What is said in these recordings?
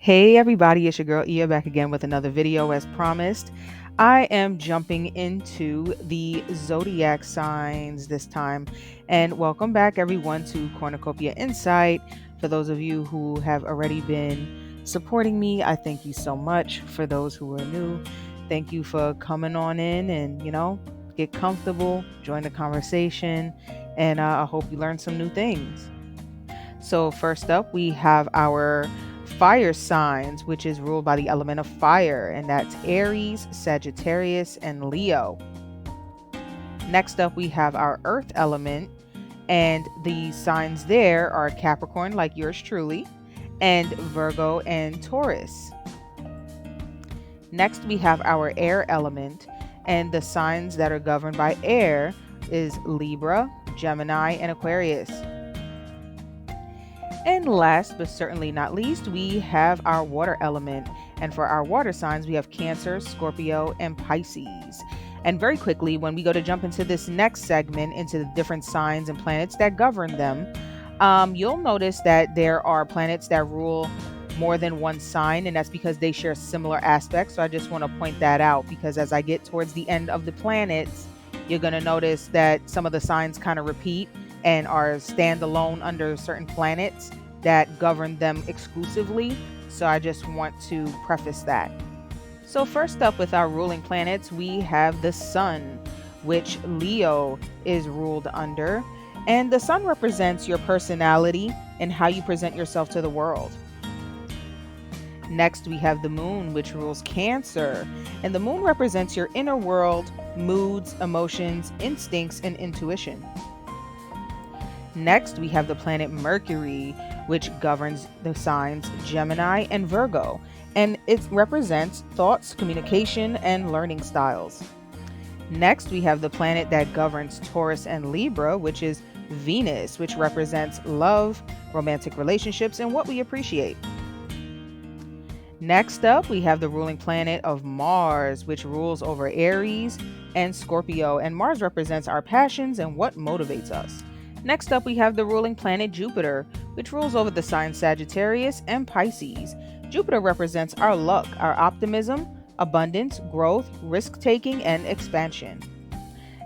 Hey everybody, it's your girl Ia back again with another video as promised. I am jumping into the Zodiac signs this time. And welcome back everyone to Cornucopia Insight. For those of you who have already been supporting me, I thank you so much. For those who are new, thank you for coming on in and, get comfortable, join the conversation, and I hope you learn some new things. So, first up, we have our fire signs, which is ruled by the element of fire, and that's Aries, Sagittarius, and Leo. Next up, we have our earth element, and the signs there are Capricorn, like yours truly, and Virgo and Taurus. Next, we have our air element, and the signs that are governed by air is Libra, Gemini, and Aquarius. And last but certainly not least, we have our water element. And for our water signs, we have Cancer, Scorpio, and Pisces. And very quickly, when we go to jump into this next segment, into the different signs and planets that govern them, you'll notice that there are planets that rule more than one sign, and that's because they share similar aspects. So I just want to point that out because as I get towards the end of the planets, you're going to notice that some of the signs kind of repeat and are standalone under certain planets that govern them exclusively. So I just want to preface that. So first up with our ruling planets, we have the sun, which Leo is ruled under. And the sun represents your personality and how you present yourself to the world. Next, we have the moon, which rules Cancer. And the moon represents your inner world, moods, emotions, instincts, and intuition. Next, we have the planet Mercury, which governs the signs Gemini and Virgo, and it represents thoughts, communication, and learning styles. Next, we have the planet that governs Taurus and Libra, which is Venus, which represents love, romantic relationships, and what we appreciate. Next up, we have the ruling planet of Mars, which rules over Aries and Scorpio, and Mars represents our passions and what motivates us. Next up, we have the ruling planet Jupiter, which rules over the signs Sagittarius and Pisces. Jupiter represents our luck, our optimism, abundance, growth, risk-taking, and expansion.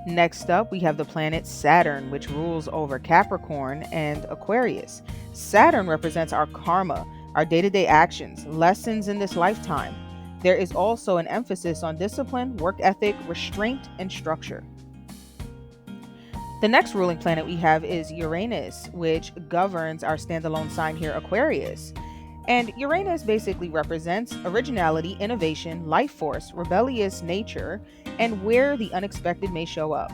Next up, we have the planet Saturn, which rules over Capricorn and Aquarius. Saturn represents our karma, our day-to-day actions, lessons in this lifetime. There is also an emphasis on discipline, work ethic, restraint, and structure. The next ruling planet we have is Uranus, which governs our standalone sign here, Aquarius. And Uranus basically represents originality, innovation, life force, rebellious nature, and where the unexpected may show up.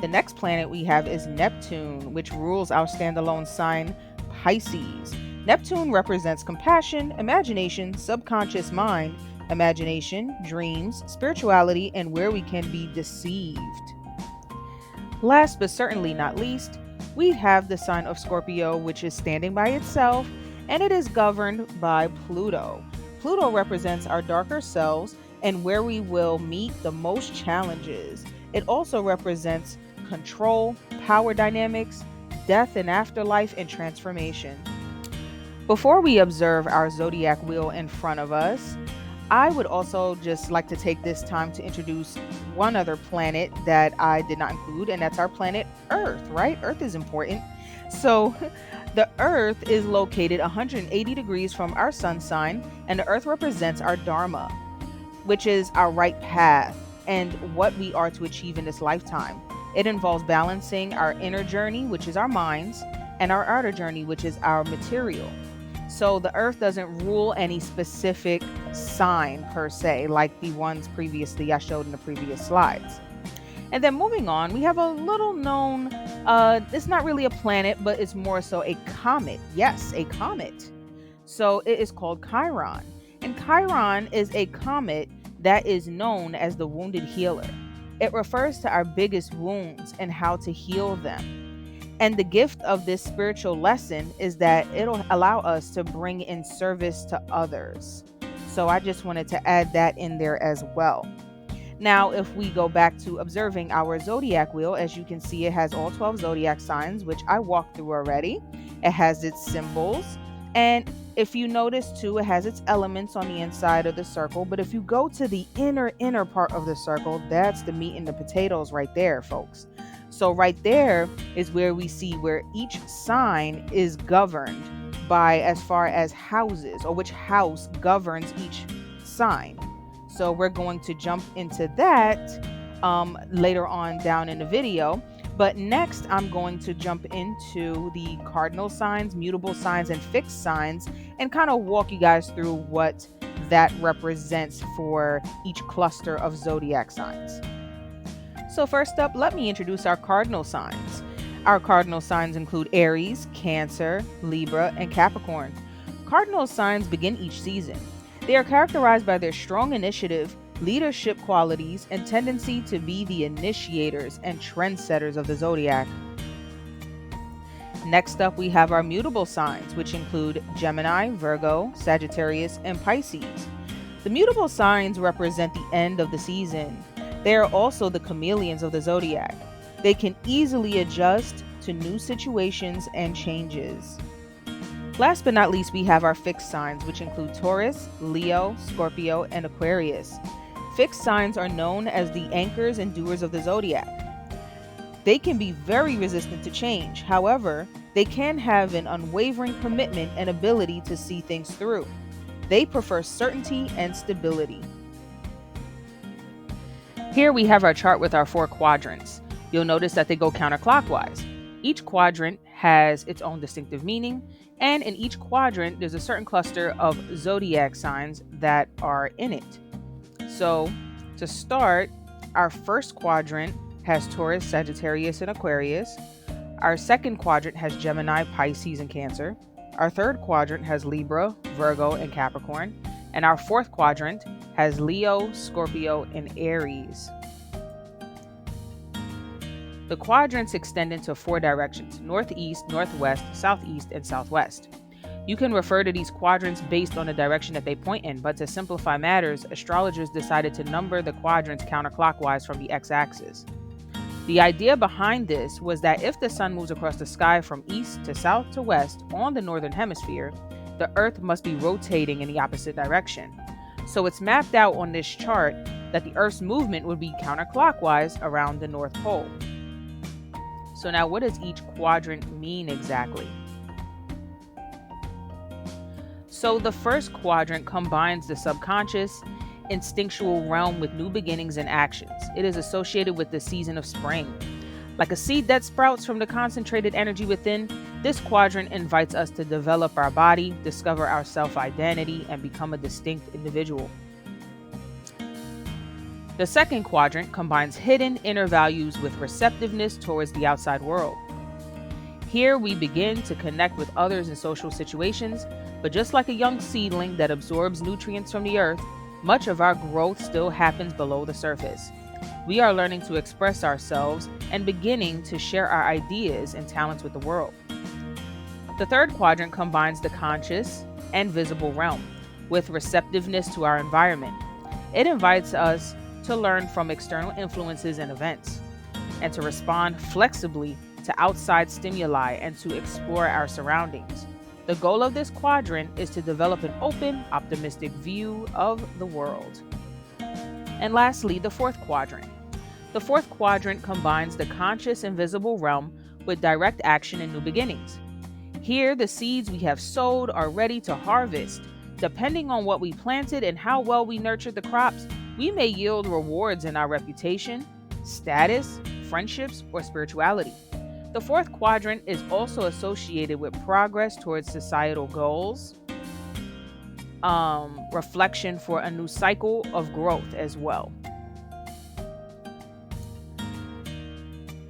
The next planet we have is Neptune, which rules our standalone sign, Pisces. Neptune represents compassion, imagination, subconscious mind, imagination, dreams, spirituality, and where we can be deceived. Last but certainly not least, we have the sign of Scorpio, which is standing by itself, and it is governed by Pluto. Pluto represents our darker selves and where we will meet the most challenges. It also represents control, power dynamics, death and afterlife, and transformation. Before we observe our zodiac wheel in front of us, I would also just like to take this time to introduce one other planet that I did not include, and that's our planet Earth, right? Earth is important. So the Earth is located 180 degrees from our sun sign, and the Earth represents our Dharma, which is our right path and what we are to achieve in this lifetime. It involves balancing our inner journey, which is our minds, and our outer journey, which is our material. So the Earth doesn't rule any specific sign per se, like the ones previously I showed in the previous slides. And then moving on, we have a little known, it's not really a planet, but it's more so a comet. Yes, a comet. So it is called Chiron. And Chiron is a comet that is known as the wounded healer. It refers to our biggest wounds and how to heal them. And the gift of this spiritual lesson is that it'll allow us to bring in service to others. So I just wanted to add that in there as well. Now, if we go back to observing our zodiac wheel, as you can see, it has all 12 zodiac signs, which I walked through already. It has its symbols, And if you notice too, it has its elements on the inside of the circle. But if you go to the inner part of the circle, that's the meat and the potatoes right there, folks. So right there is where we see where each sign is governed by as far as houses, or which house governs each sign. So we're going to jump into that later on down in the video. But next, I'm going to jump into the cardinal signs, mutable signs, and fixed signs, and kind of walk you guys through what that represents for each cluster of zodiac signs. So first up, let me introduce our cardinal signs. Our cardinal signs include Aries, Cancer, Libra, and Capricorn. Cardinal signs begin each season. They are characterized by their strong initiative, leadership qualities, and tendency to be the initiators and trendsetters of the zodiac. Next up, we have our mutable signs, which include Gemini, Virgo, Sagittarius, and Pisces. The mutable signs represent the end of the season. They are also the chameleons of the zodiac. They can easily adjust to new situations and changes. Last but not least, we have our fixed signs, which include Taurus, Leo, Scorpio, and Aquarius. Fixed signs are known as the anchors and doers of the zodiac. They can be very resistant to change. However, they can have an unwavering commitment and ability to see things through. They prefer certainty and stability. Here we have our chart with our 4 quadrants. You'll notice that they go counterclockwise. Each quadrant has its own distinctive meaning, and in each quadrant, there's a certain cluster of zodiac signs that are in it. So, to start, our first quadrant has Taurus, Sagittarius, and Aquarius. Our second quadrant has Gemini, Pisces, and Cancer. Our third quadrant has Libra, Virgo, and Capricorn. And our fourth quadrant has Leo, Scorpio, and Aries. The quadrants extend into 4 directions: northeast, northwest, southeast, and southwest. You can refer to these quadrants based on the direction that they point in, but to simplify matters, astrologers decided to number the quadrants counterclockwise from the x-axis. The idea behind this was that if the sun moves across the sky from east to south to west on the northern hemisphere, the Earth must be rotating in the opposite direction. So it's mapped out on this chart that the Earth's movement would be counterclockwise around the North Pole. So now what does each quadrant mean exactly? So the first quadrant combines the subconscious, instinctual realm with new beginnings and actions. It is associated with the season of spring. Like a seed that sprouts from the concentrated energy within, this quadrant invites us to develop our body, discover our self-identity, and become a distinct individual. The second quadrant combines hidden inner values with receptiveness towards the outside world. Here we begin to connect with others in social situations, but just like a young seedling that absorbs nutrients from the earth, much of our growth still happens below the surface. We are learning to express ourselves and beginning to share our ideas and talents with the world. The third quadrant combines the conscious and visible realm with receptiveness to our environment. It invites us to learn from external influences and events, and to respond flexibly to outside stimuli and to explore our surroundings. The goal of this quadrant is to develop an open, optimistic view of the world. And lastly, the fourth quadrant. The fourth quadrant combines the conscious and visible realm with direct action and new beginnings. Here, the seeds we have sowed are ready to harvest. Depending on what we planted and how well we nurtured the crops, we may yield rewards in our reputation, status, friendships, or spirituality. The fourth quadrant is also associated with progress towards societal goals, reflection for a new cycle of growth as well.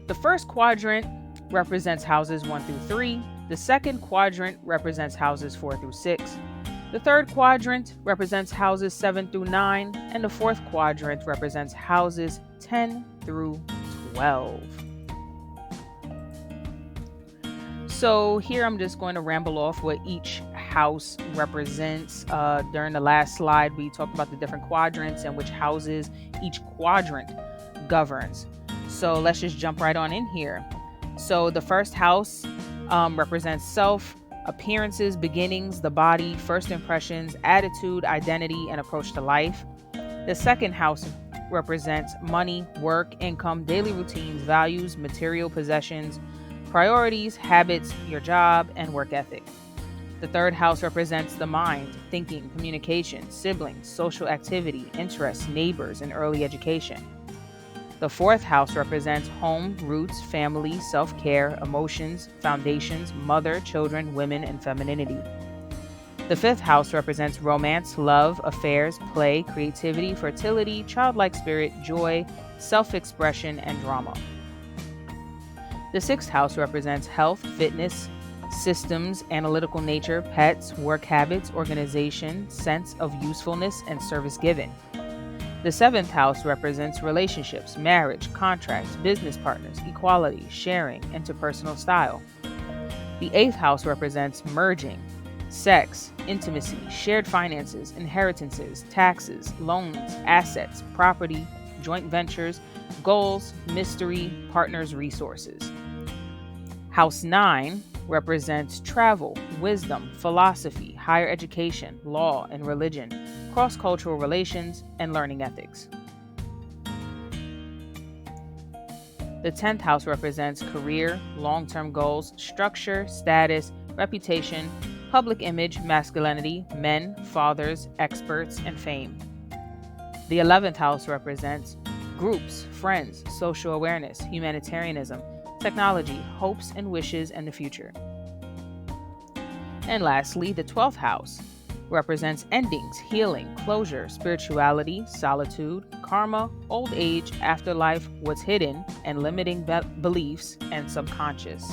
The first quadrant represents houses 1 through 3. The second quadrant represents houses 4 through 6. The third quadrant represents houses 7 through 9. And the fourth quadrant represents houses 10 through 12. So here I'm just going to ramble off what each house represents. During the last slide, we talked about the different quadrants and which houses each quadrant governs. So let's just jump right on in here. So the first house represents self, Appearances, beginnings, the body, first impressions, attitude, identity, and approach to life. The second house represents money, work, income, daily routines, values, material possessions, priorities, habits, your job, and work ethic. The third house represents the mind, thinking, communication, siblings, social activity, interests, neighbors, and early education. The fourth house represents home, roots, family, self-care, emotions, foundations, mother, children, women, and femininity. The fifth house represents romance, love, affairs, play, creativity, fertility, childlike spirit, joy, self-expression, and drama. The sixth house represents health, fitness, systems, analytical nature, pets, work habits, organization, sense of usefulness, and service given. The seventh house represents relationships, marriage, contracts, business partners, equality, sharing, interpersonal style. The eighth house represents merging, sex, intimacy, shared finances, inheritances, taxes, loans, assets, property, joint ventures, goals, mystery, partners, resources. House 9 represents travel, wisdom, philosophy, higher education, law and religion, cross-cultural relations, and learning ethics. The 10th house represents career, long-term goals, structure, status, reputation, public image, masculinity, men, fathers, experts, and fame. The 11th house represents groups, friends, social awareness, humanitarianism, technology, hopes and wishes, and the future. And lastly, the 12th house represents endings, healing, closure, spirituality, solitude, karma, old age, afterlife, what's hidden, and limiting beliefs, and subconscious.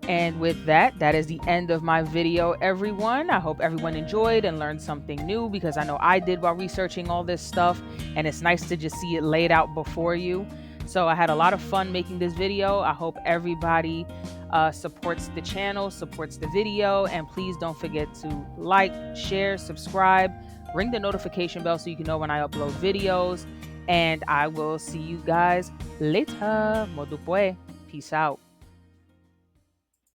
And with that, that is the end of my video, everyone. I hope everyone enjoyed and learned something new, because I know I did while researching all this stuff, and it's nice to just see it laid out before you. So I had a lot of fun making this video. I hope everybody supports the channel, supports the video, and please don't forget to like, share, subscribe, ring the notification bell so you can know when I upload videos, and I will see you guys later. Modupe. Peace out.